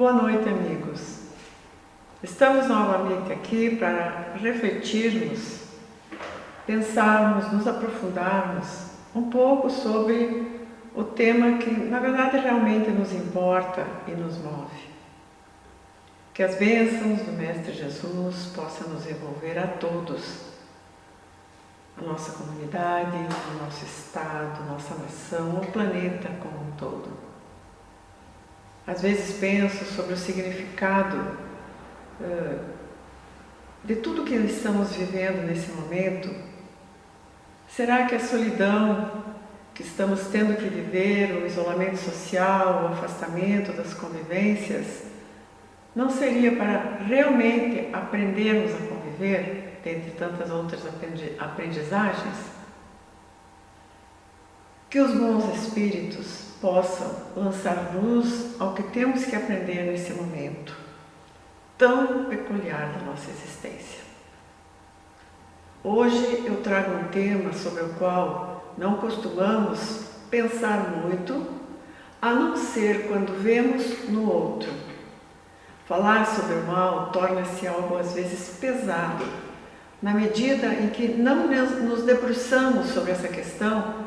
Boa noite, amigos. Estamos novamente aqui para refletirmos, pensarmos, nos aprofundarmos um pouco sobre o tema que, na verdade, realmente nos importa e nos move. Que as bênçãos do Mestre Jesus possam nos envolver a todos, a nossa comunidade, o nosso estado, nossa nação, o planeta como um todo. Às vezes penso sobre o significado de tudo que estamos vivendo nesse momento. Será que a solidão que estamos tendo que viver, o isolamento social, o afastamento das convivências, não seria para realmente aprendermos a conviver, dentre tantas outras aprendizagens? Que os bons espíritos possam lançar luz ao que temos que aprender nesse momento tão peculiar da nossa existência. Hoje eu trago um tema sobre o qual não costumamos pensar muito, a não ser quando vemos no outro. Falar sobre o mal torna-se algo às vezes pesado, na medida em que não nos debruçamos sobre essa questão,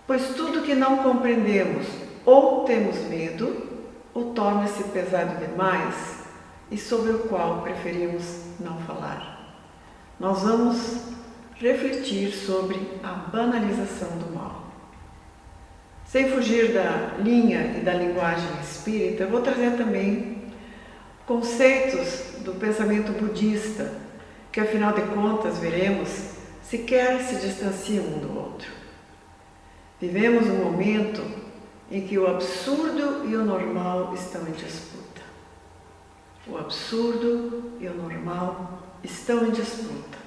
pois tudo que não compreendemos ou temos medo, ou torna-se pesado demais e sobre o qual preferimos não falar. Nós vamos refletir sobre a banalização do mal. Sem fugir da linha e da linguagem espírita, eu vou trazer também conceitos do pensamento budista, que afinal de contas, veremos, sequer se distanciam um do outro. Vivemos um momento em que o absurdo e o normal estão em disputa. O absurdo e o normal estão em disputa.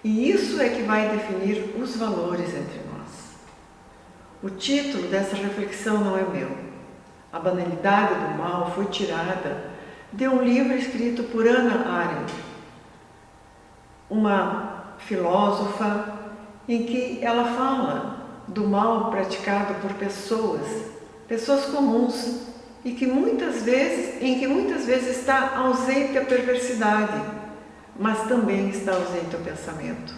E isso é que vai definir os valores entre nós. O título dessa reflexão não é meu. A banalidade do mal foi tirada de um livro escrito por Hannah Arendt, uma filósofa em que ela fala do mal praticado por pessoas comuns, em que muitas vezes está ausente a perversidade, mas também está ausente o pensamento.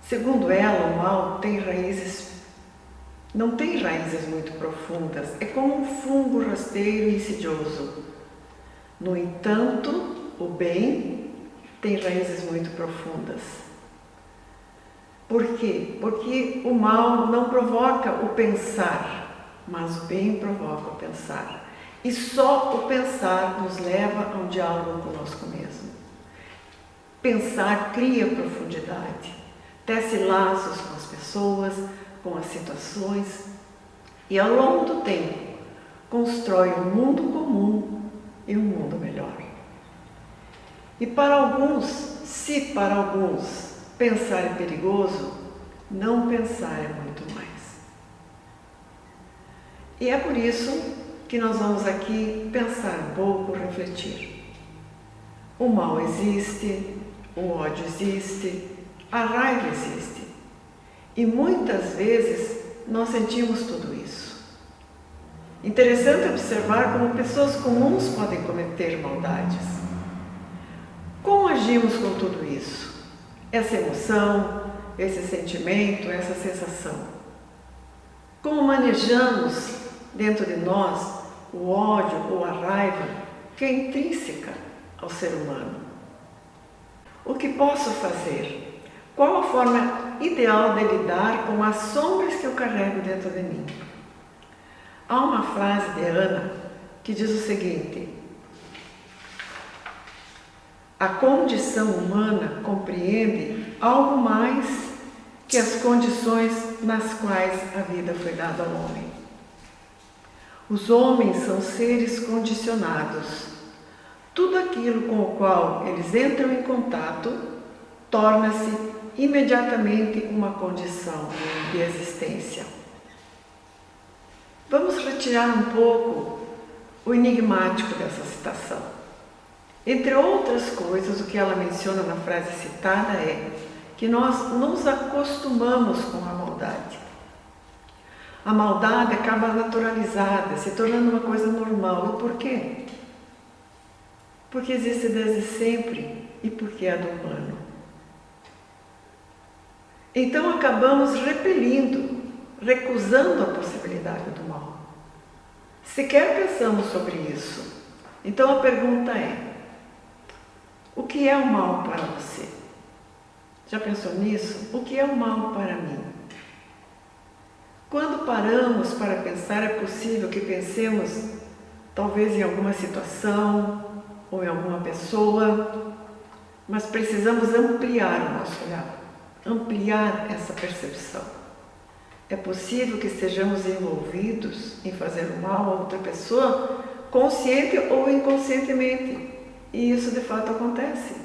Segundo ela, o mal não tem raízes muito profundas, é como um fungo rasteiro e insidioso. No entanto, o bem tem raízes muito profundas. Por quê? Porque o mal não provoca o pensar, mas o bem provoca o pensar. E só o pensar nos leva a um diálogo conosco mesmo. Pensar cria profundidade, tece laços com as pessoas, com as situações, e ao longo do tempo constrói um mundo comum e um mundo melhor. E para alguns, se para alguns pensar é perigoso, não pensar é muito mais. E é por isso que nós vamos aqui pensar um pouco, refletir. O mal existe, o ódio existe, a raiva existe. E muitas vezes nós sentimos tudo isso. Interessante observar como pessoas comuns podem cometer maldades. Como agimos com tudo isso? Essa emoção, esse sentimento, essa sensação. Como manejamos dentro de nós o ódio ou a raiva que é intrínseca ao ser humano? O que posso fazer? Qual a forma ideal de lidar com as sombras que eu carrego dentro de mim? Há uma frase de Ana que diz o seguinte: a condição humana compreende algo mais que as condições nas quais a vida foi dada ao homem. Os homens são seres condicionados. Tudo aquilo com o qual eles entram em contato torna-se imediatamente uma condição de existência. Vamos retirar um pouco o enigmático dessa citação. Entre outras coisas, o que ela menciona na frase citada é que nós nos acostumamos com a maldade. a maldade acaba naturalizada, se tornando uma coisa normal. E por quê? Porque existe desde sempre e porque é do humano. Então acabamos repelindo, recusando a possibilidade do mal. Sequer pensamos sobre isso. Então a pergunta é: o que é o mal para você? Já pensou nisso? O que é o mal para mim? Quando paramos para pensar, é possível que pensemos talvez em alguma situação ou em alguma pessoa, mas precisamos ampliar o nosso olhar, ampliar essa percepção. É possível que estejamos envolvidos em fazer o mal a outra pessoa, consciente ou inconscientemente, e isso de fato acontece.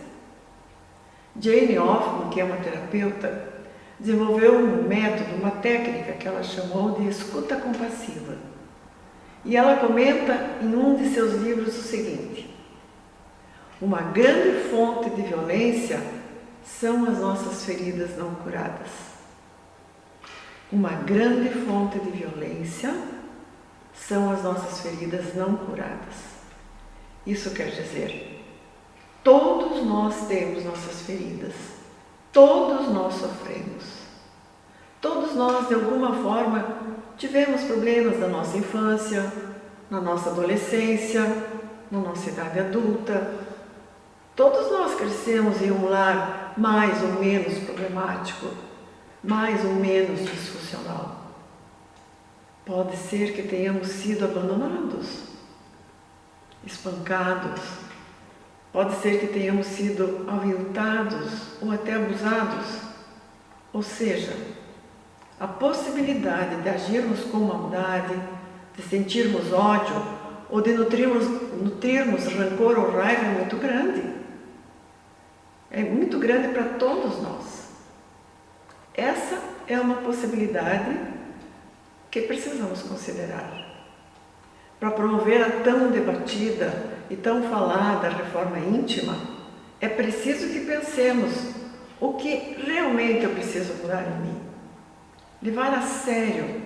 Jane Hoffman, que é uma terapeuta, desenvolveu um método, uma técnica que ela chamou de escuta compassiva. E ela comenta em um de seus livros o seguinte: uma grande fonte de violência são as nossas feridas não curadas. Uma grande fonte de violência são as nossas feridas não curadas. Isso quer dizer, todos nós temos nossas feridas, todos nós sofremos, todos nós de alguma forma tivemos problemas na nossa infância, na nossa adolescência, na nossa idade adulta. Todos nós crescemos em um lar mais ou menos problemático, mais ou menos disfuncional. Pode ser que tenhamos sido abandonados, espancados, pode ser que tenhamos sido aviltados ou até abusados. Ou seja, a possibilidade de agirmos com maldade, de sentirmos ódio ou de nutrirmos rancor ou raiva é muito grande. É muito grande para todos nós. Essa é uma possibilidade que precisamos considerar. Para promover a tão debatida e tão falada reforma íntima, é preciso que pensemos o que realmente eu preciso mudar em mim. Levar a sério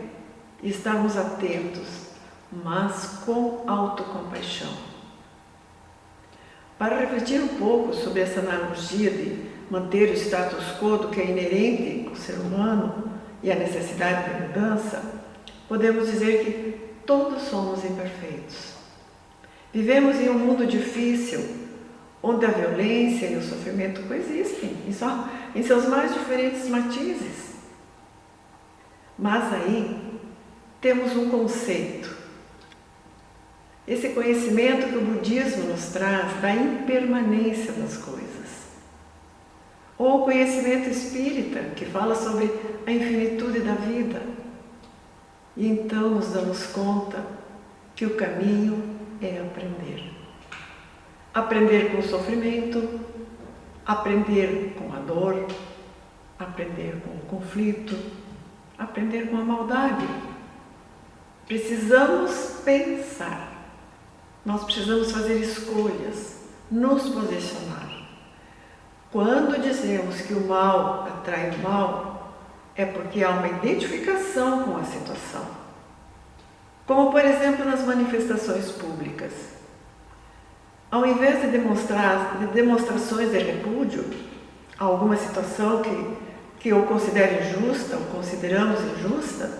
e estarmos atentos, mas com autocompaixão. Para refletir um pouco sobre essa analogia de manter o status quo do que é inerente ao ser humano e a necessidade de mudança, podemos dizer que todos somos imperfeitos. Vivemos em um mundo difícil, onde a violência e o sofrimento coexistem, em seus mais diferentes matizes. Mas aí temos um conceito. Esse conhecimento que o budismo nos traz da impermanência das coisas. Ou o conhecimento espírita, que fala sobre a infinitude da vida. E então nos damos conta que o caminho é aprender. Aprender com o sofrimento, aprender com a dor, aprender com o conflito, aprender com a maldade. Precisamos pensar. Nós precisamos fazer escolhas, nos posicionar. Quando dizemos que o mal atrai o mal, é porque há uma identificação com a situação. Como, por exemplo, nas manifestações públicas. Ao invés de demonstrações de repúdio a alguma situação que eu considero injusta ou consideramos injusta,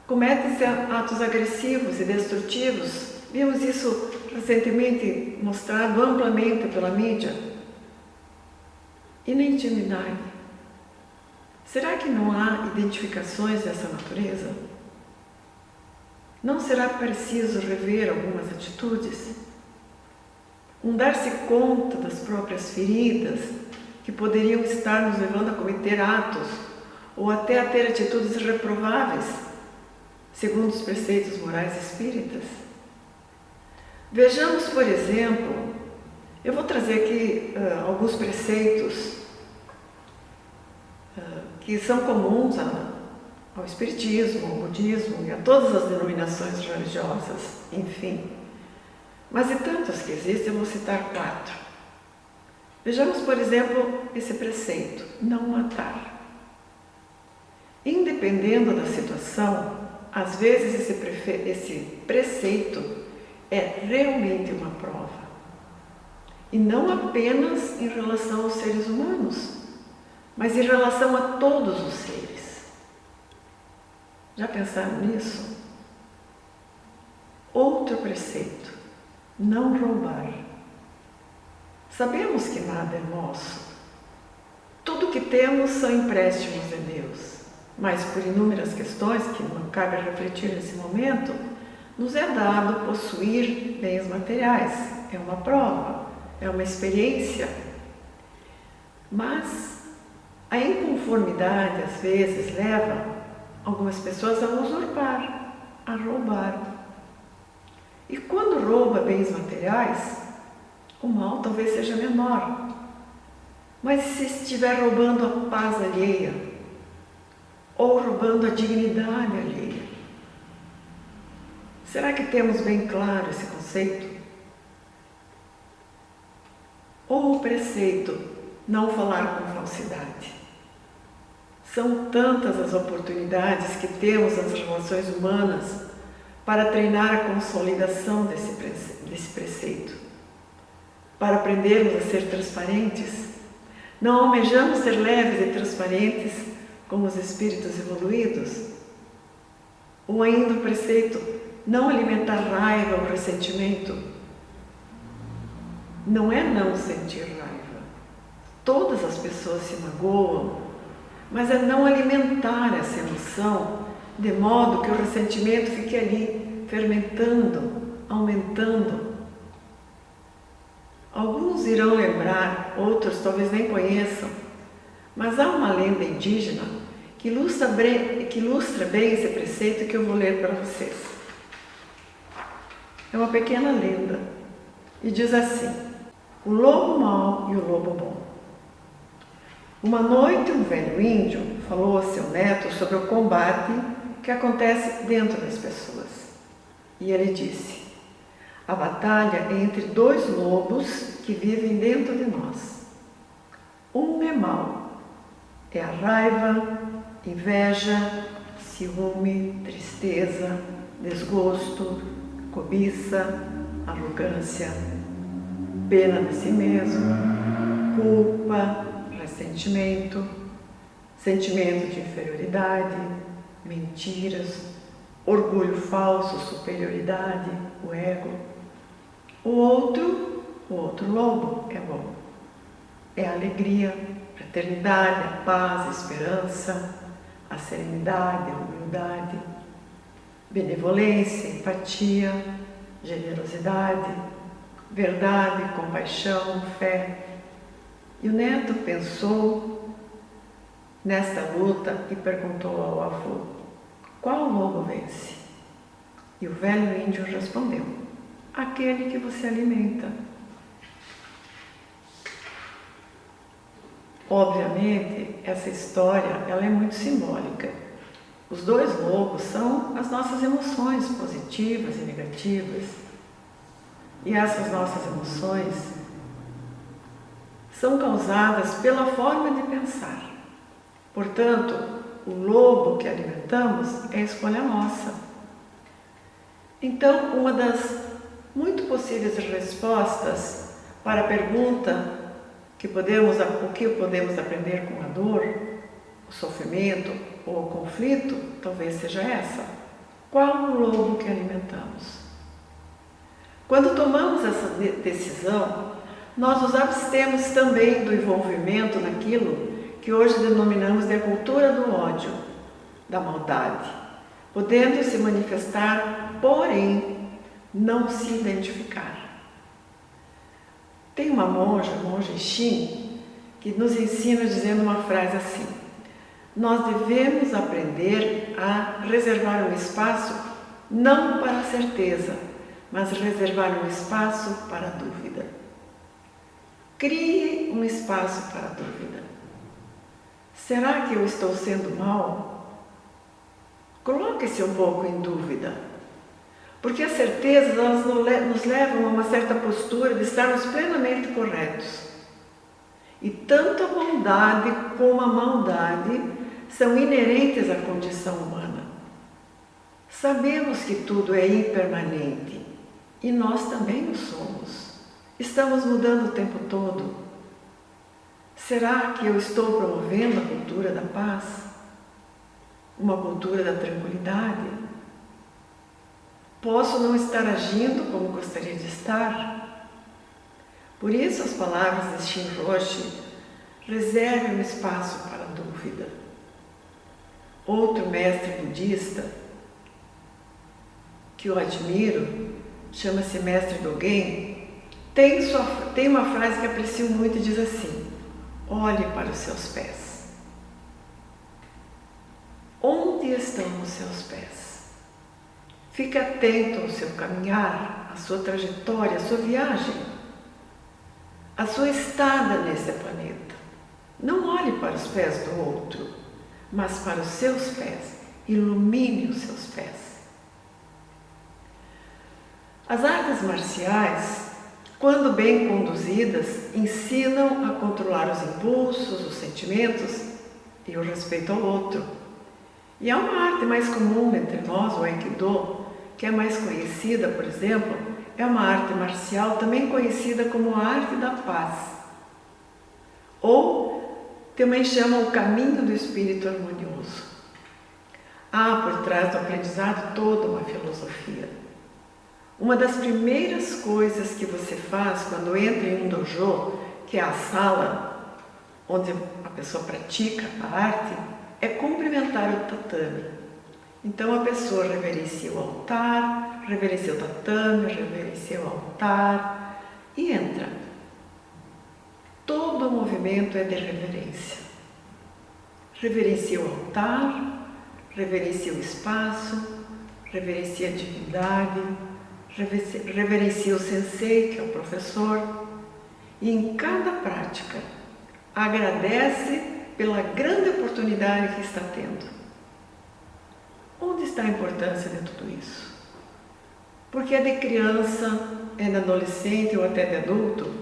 cometem-se atos agressivos e destrutivos. Vimos isso recentemente mostrado amplamente pela mídia. E na intimidade? Será que não há identificações dessa natureza? Não será preciso rever algumas atitudes? Dar-se conta das próprias feridas que poderiam estar nos levando a cometer atos ou até a ter atitudes reprováveis, segundo os preceitos morais espíritas? Vejamos, por exemplo, eu vou trazer aqui alguns preceitos que são comuns ao espiritismo, ao budismo e a todas as denominações religiosas, enfim. Mas de tantos que existem, eu vou citar 4. Vejamos, por exemplo, esse preceito, não matar. Independendo da situação, às vezes esse preceito é realmente uma prova. E não apenas em relação aos seres humanos, mas em relação a todos os seres. Já pensaram nisso? Outro preceito: não roubar. Sabemos que nada é nosso. Tudo que temos são empréstimos de Deus, mas por inúmeras questões que não cabe refletir nesse momento, nos é dado possuir bens materiais. É uma prova, é uma experiência. Mas a inconformidade às vezes leva algumas pessoas a usurpar, a roubar. E quando rouba bens materiais, o mal talvez seja menor. Mas se estiver roubando a paz alheia, ou roubando a dignidade alheia, será que temos bem claro esse conceito? Ou o preceito, não falar com falsidade. São tantas as oportunidades que temos nas relações humanas para treinar a consolidação desse preceito, para aprendermos a ser transparentes. Não almejamos ser leves e transparentes como os espíritos evoluídos? Ou ainda o preceito, não alimentar raiva ou ressentimento. Não é não sentir raiva. Todas as pessoas se magoam, mas é não alimentar essa emoção de modo que o ressentimento fique ali, fermentando, aumentando. Alguns irão lembrar, outros talvez nem conheçam, mas há uma lenda indígena que ilustra bem esse preceito que eu vou ler para vocês. É uma pequena lenda e diz assim: o lobo mau e o lobo bom. Uma noite um velho índio falou a seu neto sobre o combate que acontece dentro das pessoas. E ele disse: a batalha é entre dois lobos que vivem dentro de nós. Um é mau, é a raiva, inveja, ciúme, tristeza, desgosto, cobiça, arrogância, pena de si mesmo, culpa, ressentimento, sentimento de inferioridade, mentiras, orgulho falso, superioridade, o ego. O outro lobo é bom. É a alegria, a fraternidade, a paz, a esperança, a serenidade, a humildade, benevolência, empatia, generosidade, verdade, compaixão, fé. E o neto pensou nesta luta e perguntou ao avô: qual lobo vence? E o velho índio respondeu: aquele que você alimenta. Obviamente, essa história ela é muito simbólica. Os dois lobos são as nossas emoções positivas e negativas. E essas nossas emoções são causadas pela forma de pensar. Portanto, o lobo que alimentamos é escolha nossa. Então, uma das muito possíveis respostas para a pergunta o que podemos aprender com a dor, o sofrimento ou o conflito, talvez seja essa: qual o lobo que alimentamos? Quando tomamos essa decisão, nós nos abstemos também do envolvimento naquilo que hoje denominamos de a cultura do ódio, da maldade, podendo se manifestar, porém, não se identificar. Tem uma monja Xin, que nos ensina dizendo uma frase assim: nós devemos aprender a reservar um espaço não para a certeza, mas reservar um espaço para a dúvida. Crie um espaço para a dúvida. Será que eu estou sendo mal? Coloque-se um pouco em dúvida. Porque as certezas elas nos levam a uma certa postura de estarmos plenamente corretos. E tanto a bondade como a maldade são inerentes à condição humana. Sabemos que tudo é impermanente e nós também o somos. Estamos mudando o tempo todo. Será que eu estou promovendo a cultura da paz? Uma cultura da tranquilidade? Posso não estar agindo como gostaria de estar? Por isso as palavras de Shinroshi reservam um espaço para a dúvida. Outro mestre budista, que eu admiro, chama-se Mestre Dogen, tem uma frase que aprecio muito e diz assim: olhe para os seus pés. Onde estão os seus pés? Fique atento ao seu caminhar, à sua trajetória, à sua viagem, à sua estada nesse planeta. Não olhe para os pés do outro, mas para os seus pés. Ilumine os seus pés. As artes marciais, quando bem conduzidas, ensinam a controlar os impulsos, os sentimentos e o respeito ao outro. E há uma arte mais comum entre nós, o Aikido, que é mais conhecida, por exemplo, é uma arte marcial também conhecida como a arte da paz. Ou também chamam o caminho do espírito harmonioso. Há por trás do aprendizado toda uma filosofia. Uma das primeiras coisas que você faz quando entra em um dojo, que é a sala onde a pessoa pratica a arte, é cumprimentar o tatame. Então a pessoa reverencia o altar, reverencia o tatame, reverencia o altar e entra. Todo o movimento é de reverência. Reverencia o altar, reverencia o espaço, reverencia a divindade, reverencia o sensei, que é o professor, e em cada prática agradece pela grande oportunidade que está tendo. Onde está a importância de tudo isso? Porque é de criança, é de adolescente ou até de adulto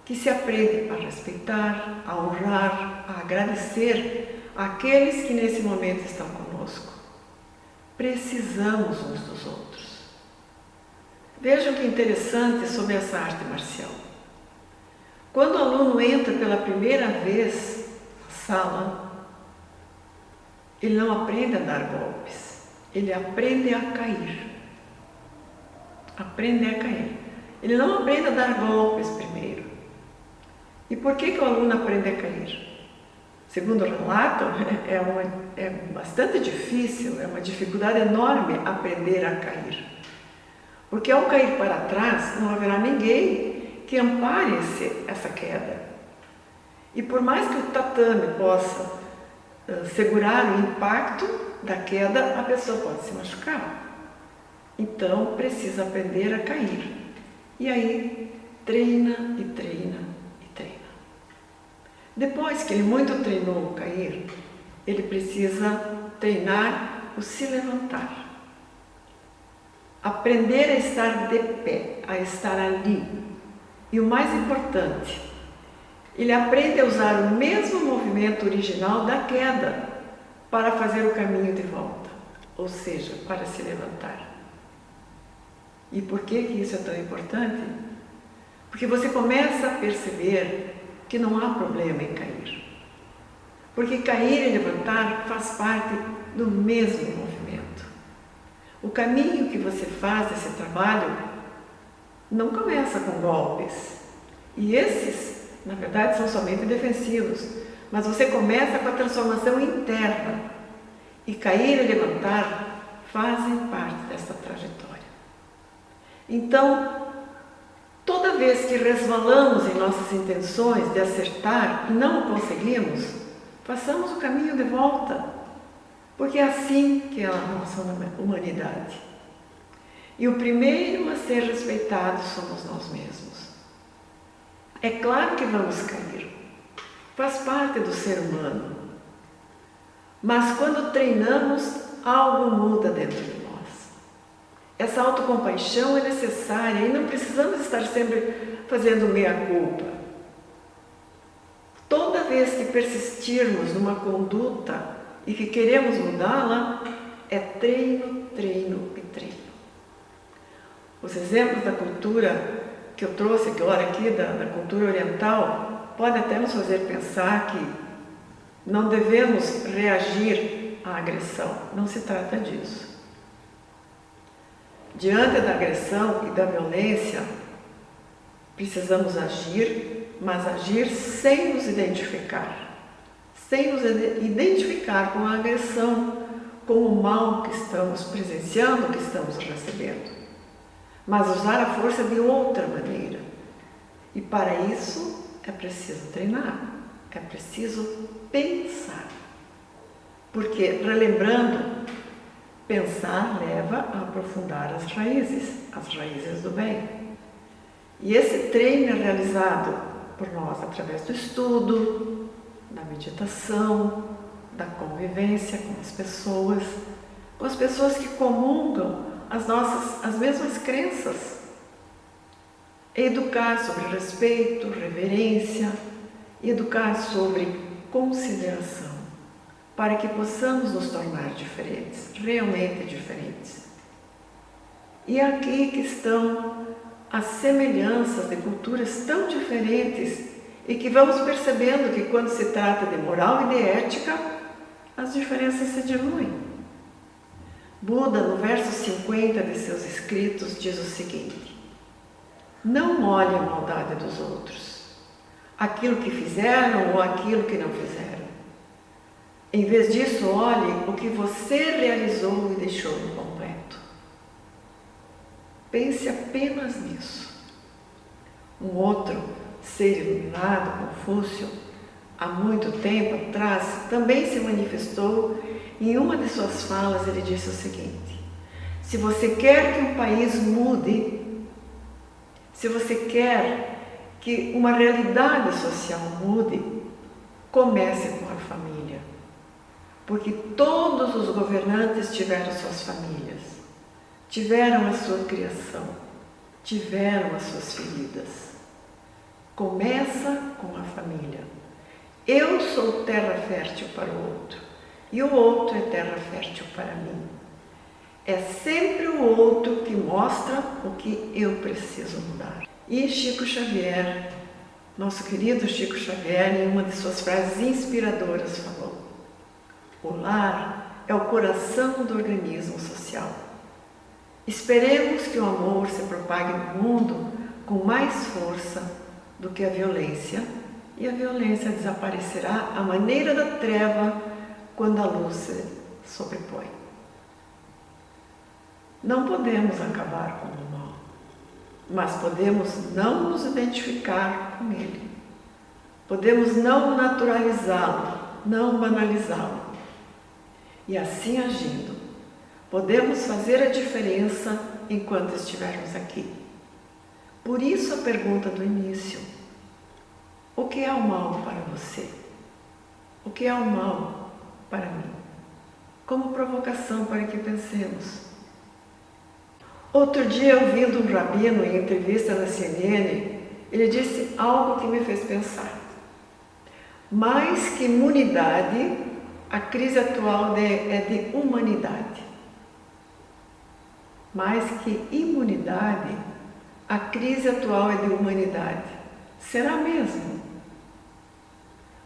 que se aprende a respeitar, a honrar, a agradecer àqueles que nesse momento estão conosco. Precisamos uns dos outros. Vejam que interessante sobre essa arte marcial. Quando o aluno entra pela primeira vez na sala, ele não aprende a dar golpes, ele aprende a cair. Aprende a cair. Ele não aprende a dar golpes primeiro. E por que o aluno aprende a cair? Segundo o relato, é bastante difícil, é uma dificuldade enorme aprender a cair. Porque ao cair para trás, não haverá ninguém que ampare essa queda. E por mais que o tatame possa segurar o impacto da queda, a pessoa pode se machucar. Então, precisa aprender a cair. E aí, treina e treina e treina. Depois que ele muito treinou o cair, ele precisa treinar o se levantar. Aprender a estar de pé, a estar ali. E o mais importante, ele aprende a usar o mesmo movimento original da queda para fazer o caminho de volta, ou seja, para se levantar. E por que isso é tão importante? Porque você começa a perceber que não há problema em cair. Porque cair e levantar faz parte do mesmo movimento. O caminho que você faz desse trabalho não começa com golpes. E esses, na verdade, são somente defensivos. Mas você começa com a transformação interna. E cair e levantar fazem parte dessa trajetória. Então, toda vez que resvalamos em nossas intenções de acertar e não o conseguimos, façamos o caminho de volta. Porque é assim que é a nossa humanidade. E o primeiro a ser respeitado somos nós mesmos. É claro que vamos cair. Faz parte do ser humano. Mas quando treinamos, algo muda dentro de nós. Essa autocompaixão é necessária e não precisamos estar sempre fazendo meia-culpa. Toda vez que persistirmos numa conduta e que queremos mudá-la, é treino, treino e treino. Os exemplos da cultura que eu trouxe agora aqui, da cultura oriental, podem até nos fazer pensar que não devemos reagir à agressão. Não se trata disso. Diante da agressão e da violência, precisamos agir, mas agir sem nos identificar. Sem nos identificar com a agressão, com o mal que estamos presenciando, que estamos recebendo. Mas usar a força de outra maneira. E para isso é preciso treinar, é preciso pensar. Porque, relembrando, pensar leva a aprofundar as raízes do bem. E esse treino é realizado por nós através do estudo, da meditação, da convivência com as pessoas que comungam as mesmas crenças. Educar sobre respeito, reverência, educar sobre consideração, para que possamos nos tornar diferentes, realmente diferentes. E é aqui que estão as semelhanças de culturas tão diferentes e que vamos percebendo que quando se trata de moral e de ética, as diferenças se diluem. Buda, no verso 50 de seus escritos, diz o seguinte: não olhe a maldade dos outros, aquilo que fizeram ou aquilo que não fizeram. Em vez disso, olhe o que você realizou e deixou incompleto. Pense apenas nisso. Um outro ser iluminado, Confúcio, há muito tempo atrás, também se manifestou. Em uma de suas falas, ele disse o seguinte: se você quer que um país mude, se você quer que uma realidade social mude, comece com a família. Porque todos os governantes tiveram suas famílias, tiveram a sua criação, tiveram as suas feridas. Começa com a família. Eu sou terra fértil para o outro, e o outro é terra fértil para mim. É sempre o outro que mostra o que eu preciso mudar. E Chico Xavier, nosso querido Chico Xavier, em uma de suas frases inspiradoras, falou: o lar é o coração do organismo social. Esperemos que o amor se propague no mundo com mais força do que a violência, e a violência desaparecerá à maneira da treva quando a luz se sobrepõe. Não podemos acabar com o mal, mas podemos não nos identificar com ele. Podemos não naturalizá-lo, não banalizá-lo. E assim agindo, podemos fazer a diferença enquanto estivermos aqui. Por isso a pergunta do início: o que é o mal para você? O que é o mal para mim? Como provocação para que pensemos. Outro dia, ouvindo um rabino em entrevista na CNN, ele disse algo que me fez pensar. Mais que imunidade, a crise atual é de humanidade. Mais que imunidade, a crise atual é de humanidade. Será mesmo?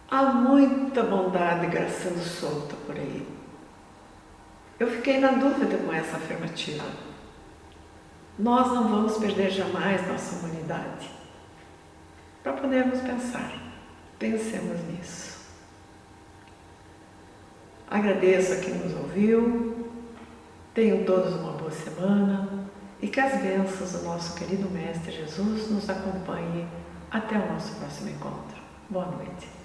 Há muita bondade graçando solta por aí. Eu fiquei na dúvida com essa afirmativa. Nós não vamos perder jamais nossa humanidade. Para podermos pensar, pensemos nisso. Agradeço a quem nos ouviu, tenham todos uma boa semana e que as bênçãos do nosso querido Mestre Jesus nos acompanhem até o nosso próximo encontro. Boa noite.